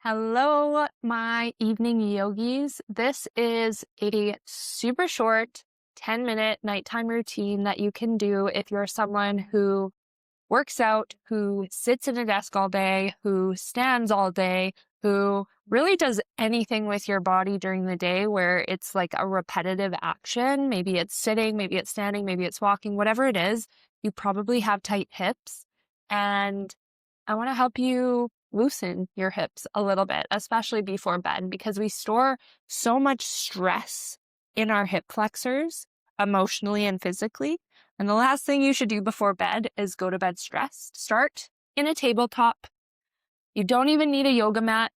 Hello, my evening yogis. This is a super short 10-minute nighttime routine that you can do if you're someone who works out, who sits at a desk all day, who stands all day, who really does anything with your body during the day where it's like a repetitive action. Maybe it's sitting, maybe it's standing, maybe it's walking, whatever it is. You probably have tight hips, and I want to help you loosen your hips a little bit, especially before bed, because we store so much stress in our hip flexors, emotionally and physically. And the last thing you should do before bed is go to bed stressed. Start in a tabletop. You don't even need a yoga mat.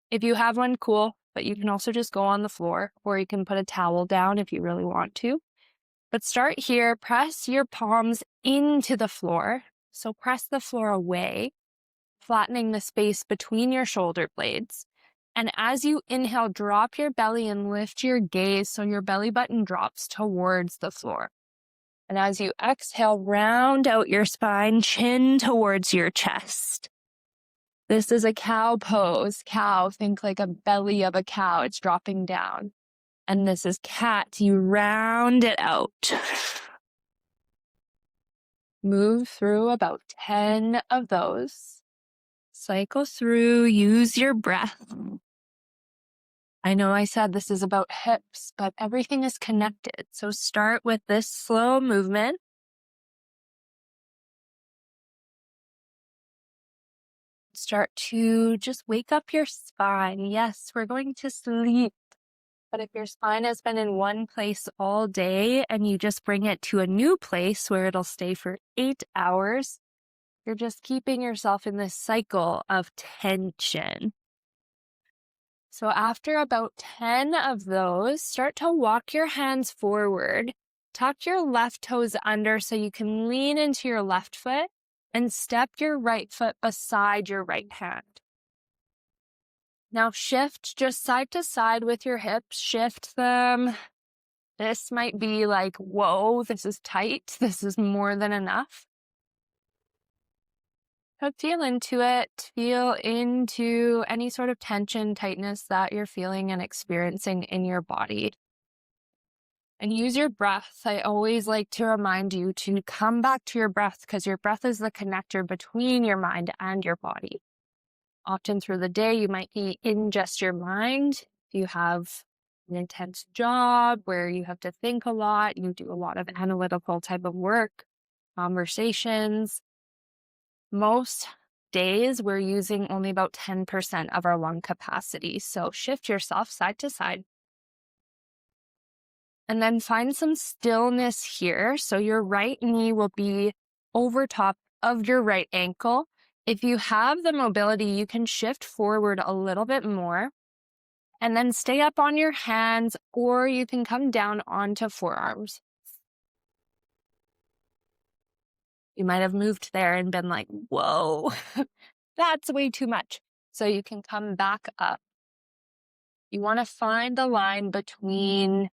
If you have one, cool, but you can also just go on the floor, or you can put a towel down if you really want to. But start here, press your palms into the floor. So press the floor away, flattening the space between your shoulder blades. And as you inhale, drop your belly and lift your gaze so your belly button drops towards the floor. And as you exhale, round out your spine, chin towards your chest. This is a cow pose. Cow, think like a belly of a cow. It's dropping down. And this is cat. You round it out. Move through about 10 of those. Cycle through, use your breath. I know I said this is about hips, but everything is connected. So start with this slow movement. Start to just wake up your spine. Yes, we're going to sleep. But if your spine has been in one place all day and you just bring it to a new place where it'll stay for 8 hours, you're just keeping yourself in this cycle of tension. So after about 10 of those, start to walk your hands forward. Tuck your left toes under so you can lean into your left foot and step your right foot beside your right hand. Now shift just side to side with your hips. Shift them. This might be like, whoa, this is tight. This is more than enough. But feel into it. Feel into any sort of tension, tightness that you're feeling and experiencing in your body. And use your breath. I always like to remind you to come back to your breath because your breath is the connector between your mind and your body. Often through the day, you might be in just your mind. If you have an intense job where you have to think a lot, you do a lot of analytical type of work, conversations. Most days, we're using only about 10% of our lung capacity. So shift yourself side to side. And then find some stillness here. So your right knee will be over top of your right ankle. If you have the mobility, you can shift forward a little bit more. And then stay up on your hands, or you can come down onto forearms. You might have moved there and been like, whoa, that's way too much. So you can come back up. You want to find the line between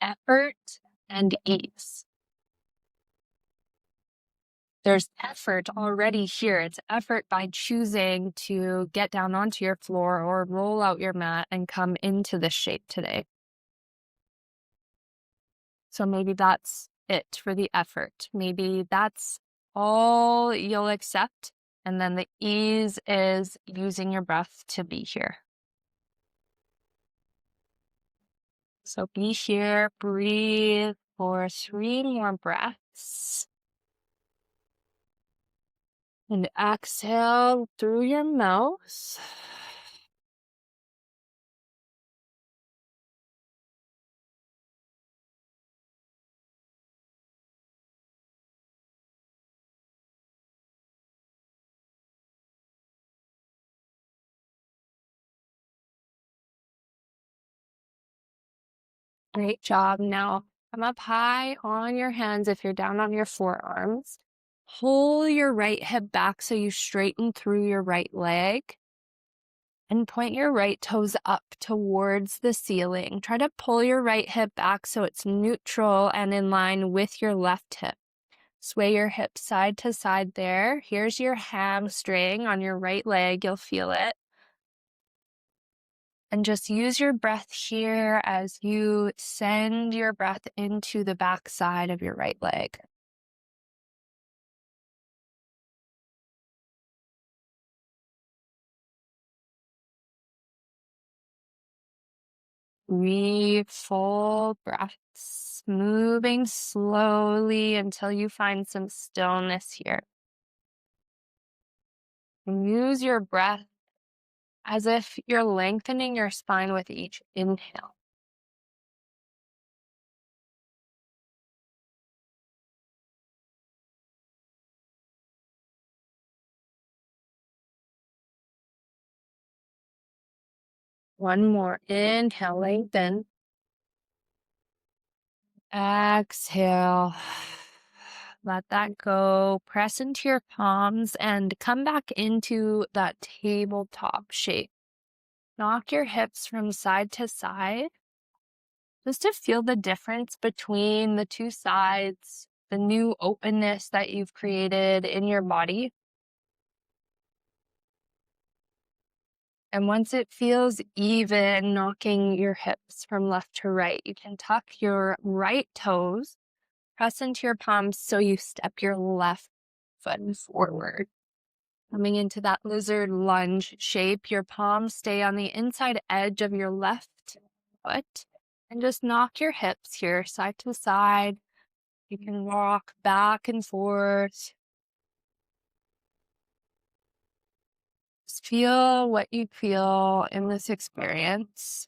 effort and ease. There's effort already here. It's effort by choosing to get down onto your floor or roll out your mat and come into this shape today. So maybe that's it for the effort. Maybe that's all you'll accept. And then the ease is using your breath to be here. So be here, breathe for 3 more breaths. And exhale through your mouth. Great job. Now come up high on your hands if you're down on your forearms. Pull your right hip back so you straighten through your right leg. And point your right toes up towards the ceiling. Try to pull your right hip back so it's neutral and in line with your left hip. Sway your hips side to side there. Here's your hamstring on your right leg. You'll feel it. And just use your breath here as you send your breath into the back side of your right leg. Breathe full breaths, moving slowly until you find some stillness here. And use your breath as if you're lengthening your spine with each inhale. One more. Inhale, lengthen. Exhale. Let that go. Press into your palms and come back into that tabletop shape. Knock your hips from side to side just to feel the difference between the two sides, the new openness that you've created in your body. And once it feels even, knocking your hips from left to right, you can tuck your right toes, press into your palms so you step your left foot forward. Coming into that lizard lunge shape, your palms stay on the inside edge of your left foot. And just knock your hips here side to side. You can rock back and forth. Just feel what you feel in this experience.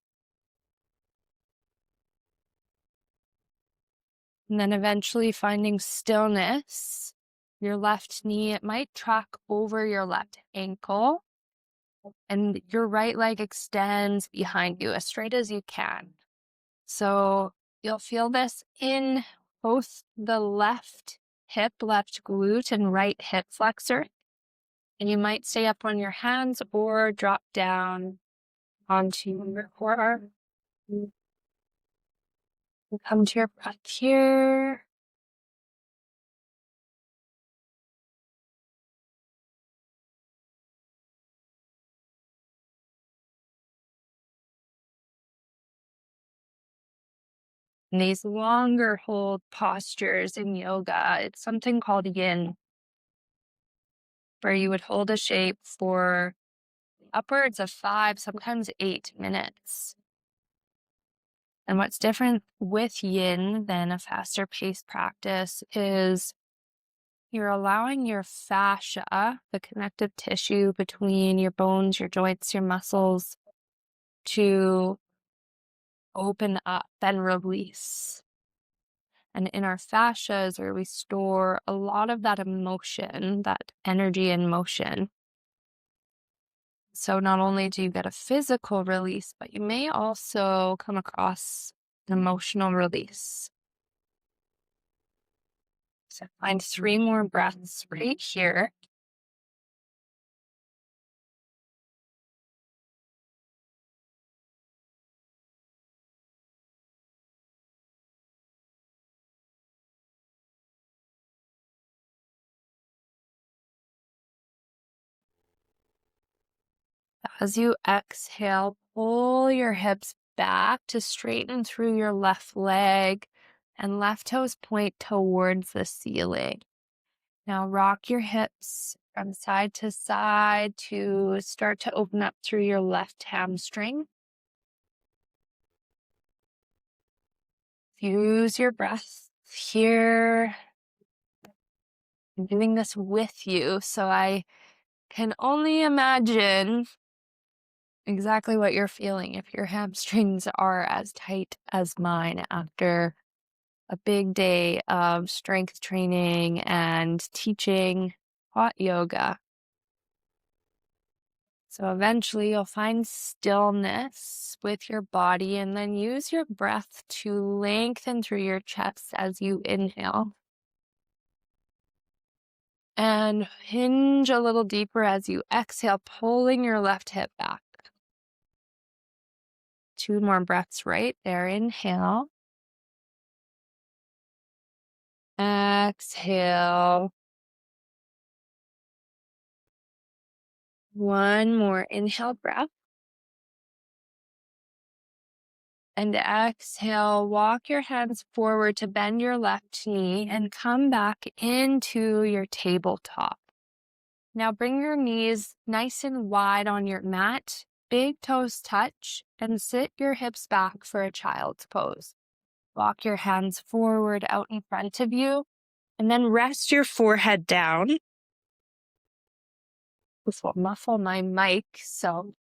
And then eventually finding stillness. Your left knee, it might track over your left ankle. And your right leg extends behind you as straight as you can. So you'll feel this in both the left hip, left glute, and right hip flexor. And you might stay up on your hands or drop down onto your forearm. Come to your breath here. And these longer hold postures in yoga, it's something called yin, where you would hold a shape for upwards of 5, sometimes 8 minutes. And what's different with yin than a faster paced practice is you're allowing your fascia, the connective tissue between your bones, your joints, your muscles, to open up and release. And in our fascia is where we store a lot of that emotion, that energy and motion. So not only do you get a physical release, but you may also come across an emotional release. So find 3 more breaths right here. As you exhale, pull your hips back to straighten through your left leg and left toes point towards the ceiling. Now rock your hips from side to side to start to open up through your left hamstring. Use your breath here. I'm doing this with you, so I can only imagine exactly what you're feeling if your hamstrings are as tight as mine after a big day of strength training and teaching hot yoga. So eventually you'll find stillness with your body and then use your breath to lengthen through your chest as you inhale. And hinge a little deeper as you exhale, pulling your left hip back. 2 more breaths right there. Inhale. Exhale. One more inhale breath. And exhale, walk your hands forward to bend your left knee and come back into your tabletop. Now bring your knees nice and wide on your mat, big toes touch, and sit your hips back for a child's pose. Walk your hands forward out in front of you, and then rest your forehead down. This will muffle my mic, so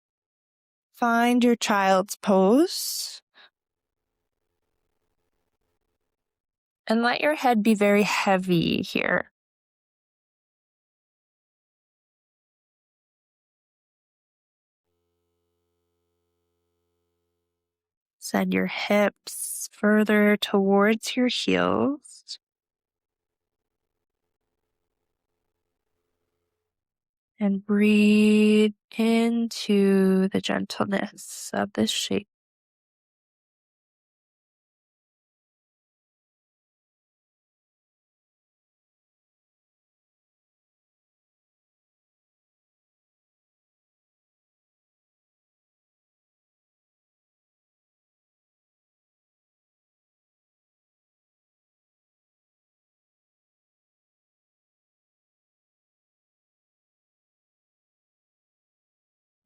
find your child's pose. And let your head be very heavy here. Send your hips further towards your heels. And breathe into the gentleness of this shape.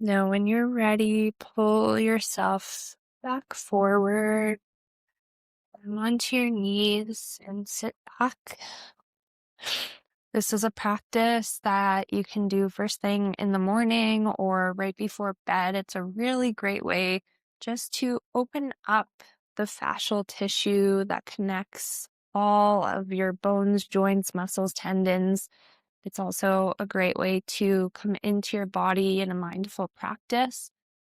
Now, when you're ready, pull yourself back forward onto your knees and sit back. This is a practice that you can do first thing in the morning or right before bed. It's a really great way just to open up the fascial tissue that connects all of your bones, joints, muscles, tendons. It's also a great way to come into your body in a mindful practice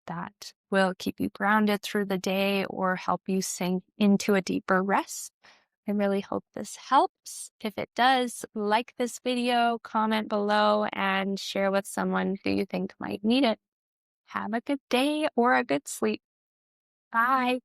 that will keep you grounded through the day or help you sink into a deeper rest. I really hope this helps. If it does, like this video, comment below, and share with someone who you think might need it. Have a good day or a good sleep. Bye.